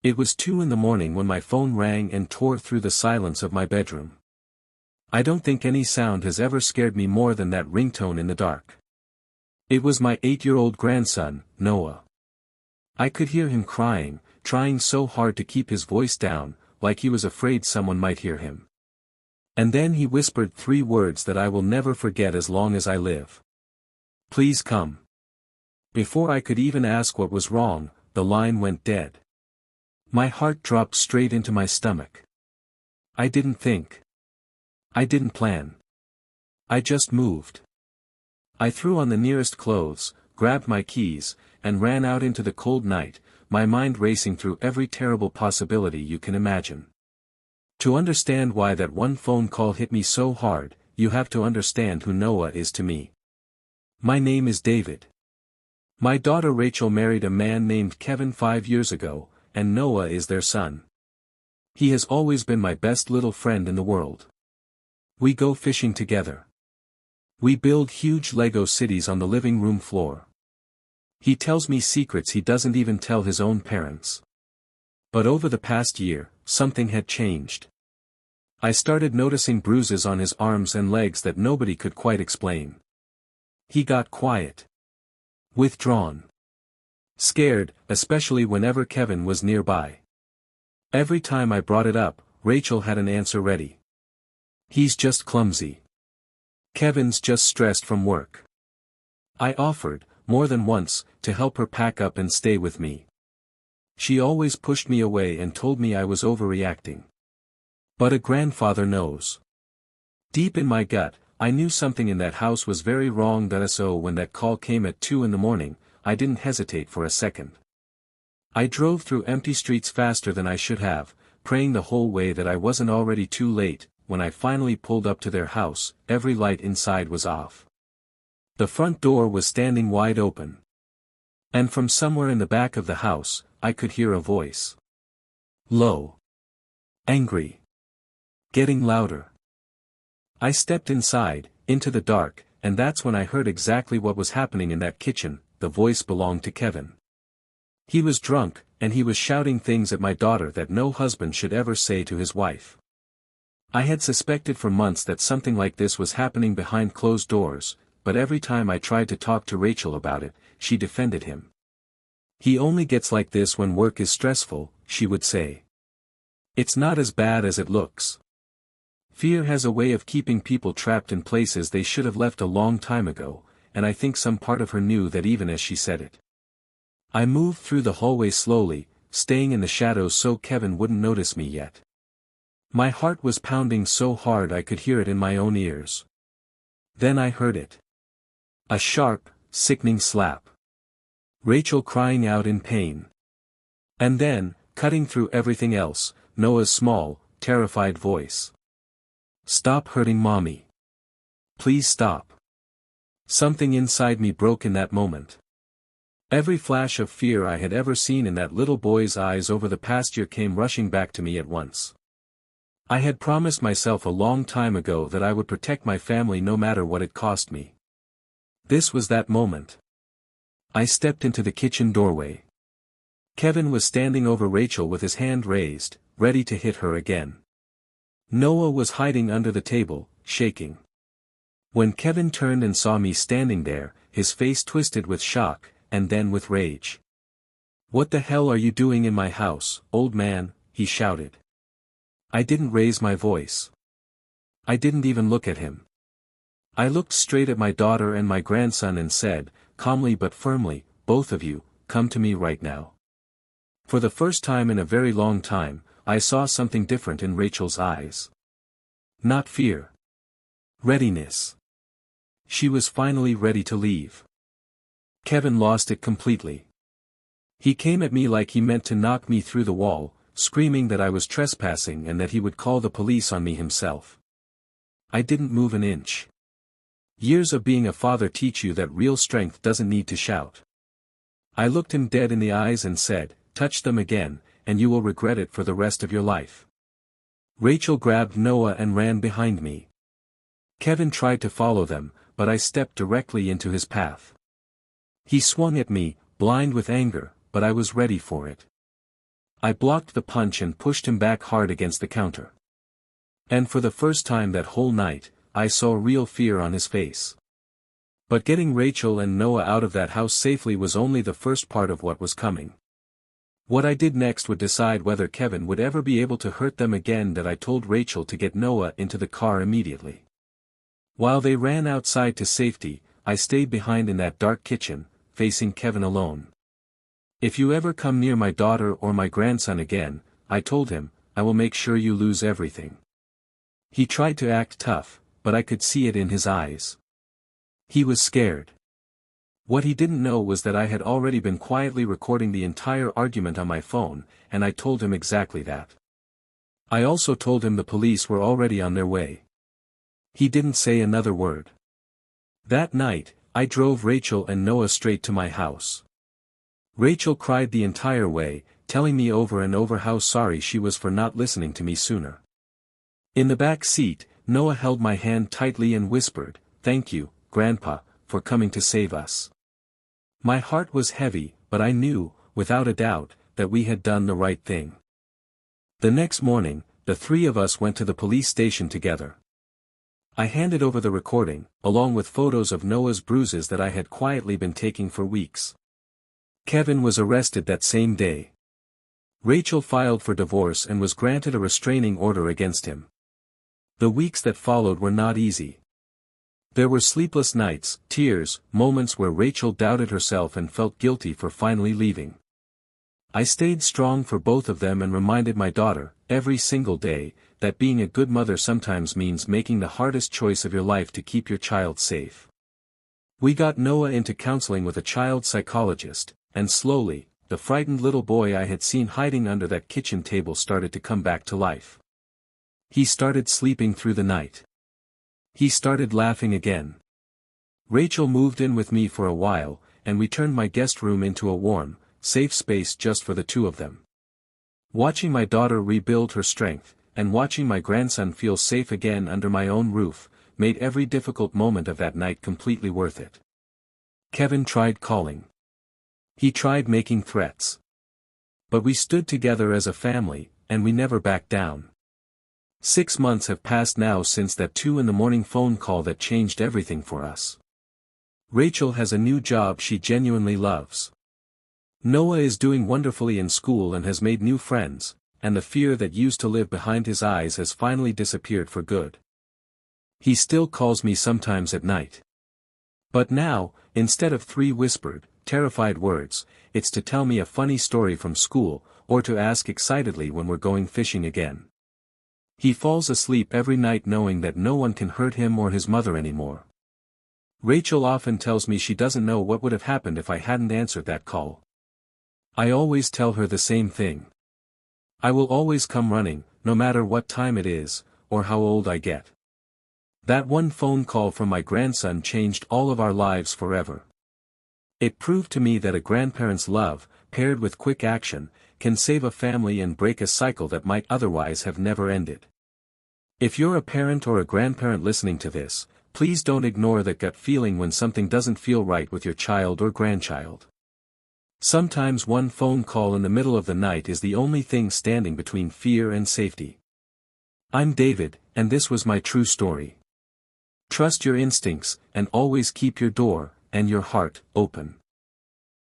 It was 2 in the morning when my phone rang and tore through the silence of my bedroom. I don't think any sound has ever scared me more than that ringtone in the dark. It was my 8-year-old grandson, Noah. I could hear him crying, trying so hard to keep his voice down, like he was afraid someone might hear him. And then he whispered 3 words that I will never forget as long as I live. Please come. Before I could even ask what was wrong, the line went dead. My heart dropped straight into my stomach. I didn't think. I didn't plan. I just moved. I threw on the nearest clothes, grabbed my keys, and ran out into the cold night, my mind racing through every terrible possibility you can imagine. To understand why that one phone call hit me so hard, you have to understand who Noah is to me. My name is David. My daughter Rachel married a man named Kevin 5 years ago, and Noah is their son. He has always been my best little friend in the world. We go fishing together. We build huge Lego cities on the living room floor. He tells me secrets he doesn't even tell his own parents. But over the past year, something had changed. I started noticing bruises on his arms and legs that nobody could quite explain. He got quiet. Withdrawn. Scared, especially whenever Kevin was nearby. Every time I brought it up, Rachel had an answer ready. He's just clumsy. Kevin's just stressed from work. I offered, more than once, to help her pack up and stay with me. She always pushed me away and told me I was overreacting. But a grandfather knows. Deep in my gut, I knew something in that house was very wrong. So when that call came at 2 in the morning, I didn't hesitate for a second. I drove through empty streets faster than I should have, praying the whole way that I wasn't already too late. When I finally pulled up to their house, every light inside was off. The front door was standing wide open. And from somewhere in the back of the house, I could hear a voice. Low. Angry. Getting louder. I stepped inside, into the dark, and that's when I heard exactly what was happening in that kitchen. The voice belonged to Kevin. He was drunk, and he was shouting things at my daughter that no husband should ever say to his wife. I had suspected for months that something like this was happening behind closed doors, but every time I tried to talk to Rachel about it, she defended him. He only gets like this when work is stressful, she would say. It's not as bad as it looks. Fear has a way of keeping people trapped in places they should have left a long time ago, and I think some part of her knew that even as she said it. I moved through the hallway slowly, staying in the shadows so Kevin wouldn't notice me yet. My heart was pounding so hard I could hear it in my own ears. Then I heard it. A sharp, sickening slap. Rachel crying out in pain. And then, cutting through everything else, Noah's small, terrified voice. Stop hurting Mommy. Please stop. Something inside me broke in that moment. Every flash of fear I had ever seen in that little boy's eyes over the past year came rushing back to me at once. I had promised myself a long time ago that I would protect my family no matter what it cost me. This was that moment. I stepped into the kitchen doorway. Kevin was standing over Rachel with his hand raised, ready to hit her again. Noah was hiding under the table, shaking. When Kevin turned and saw me standing there, his face twisted with shock, and then with rage. What the hell are you doing in my house, old man? He shouted. I didn't raise my voice. I didn't even look at him. I looked straight at my daughter and my grandson and said, calmly but firmly, both of you, come to me right now. For the first time in a very long time, I saw something different in Rachel's eyes. Not fear. Readiness. She was finally ready to leave. Kevin lost it completely. He came at me like he meant to knock me through the wall, screaming that I was trespassing and that he would call the police on me himself. I didn't move an inch. Years of being a father teach you that real strength doesn't need to shout. I looked him dead in the eyes and said, touch them again, and you will regret it for the rest of your life. Rachel grabbed Noah and ran behind me. Kevin tried to follow them, but I stepped directly into his path. He swung at me, blind with anger, but I was ready for it. I blocked the punch and pushed him back hard against the counter. And for the first time that whole night, I saw real fear on his face. But getting Rachel and Noah out of that house safely was only the first part of what was coming. What I did next would decide whether Kevin would ever be able to hurt them again. That I told Rachel to get Noah into the car immediately. While they ran outside to safety, I stayed behind in that dark kitchen, facing Kevin alone. If you ever come near my daughter or my grandson again, I told him, I will make sure you lose everything. He tried to act tough, but I could see it in his eyes. He was scared. What he didn't know was that I had already been quietly recording the entire argument on my phone, and I told him exactly that. I also told him the police were already on their way. He didn't say another word. That night, I drove Rachel and Noah straight to my house. Rachel cried the entire way, telling me over and over how sorry she was for not listening to me sooner. In the back seat, Noah held my hand tightly and whispered, "Thank you, Grandpa, for coming to save us." My heart was heavy, but I knew, without a doubt, that we had done the right thing. The next morning, the three of us went to the police station together. I handed over the recording, along with photos of Noah's bruises that I had quietly been taking for weeks. Kevin was arrested that same day. Rachel filed for divorce and was granted a restraining order against him. The weeks that followed were not easy. There were sleepless nights, tears, moments where Rachel doubted herself and felt guilty for finally leaving. I stayed strong for both of them and reminded my daughter, every single day, that being a good mother sometimes means making the hardest choice of your life to keep your child safe. We got Noah into counseling with a child psychologist, and slowly, the frightened little boy I had seen hiding under that kitchen table started to come back to life. He started sleeping through the night. He started laughing again. Rachel moved in with me for a while, and we turned my guest room into a warm, safe space just for the two of them. Watching my daughter rebuild her strength, and watching my grandson feel safe again under my own roof, made every difficult moment of that night completely worth it. Kevin tried calling. He tried making threats. But we stood together as a family, and we never backed down. 6 months have passed now since that 2 a.m. phone call that changed everything for us. Rachel has a new job she genuinely loves. Noah is doing wonderfully in school and has made new friends, and the fear that used to live behind his eyes has finally disappeared for good. He still calls me sometimes at night. But now, instead of 3 whispered, terrified words, it's to tell me a funny story from school, or to ask excitedly when we're going fishing again. He falls asleep every night knowing that no one can hurt him or his mother anymore. Rachel often tells me she doesn't know what would have happened if I hadn't answered that call. I always tell her the same thing. I will always come running, no matter what time it is, or how old I get. That one phone call from my grandson changed all of our lives forever. It proved to me that a grandparent's love, paired with quick action, can save a family and break a cycle that might otherwise have never ended. If you're a parent or a grandparent listening to this, please don't ignore that gut feeling when something doesn't feel right with your child or grandchild. Sometimes one phone call in the middle of the night is the only thing standing between fear and safety. I'm David, and this was my true story. Trust your instincts, and always keep your door and your heart open.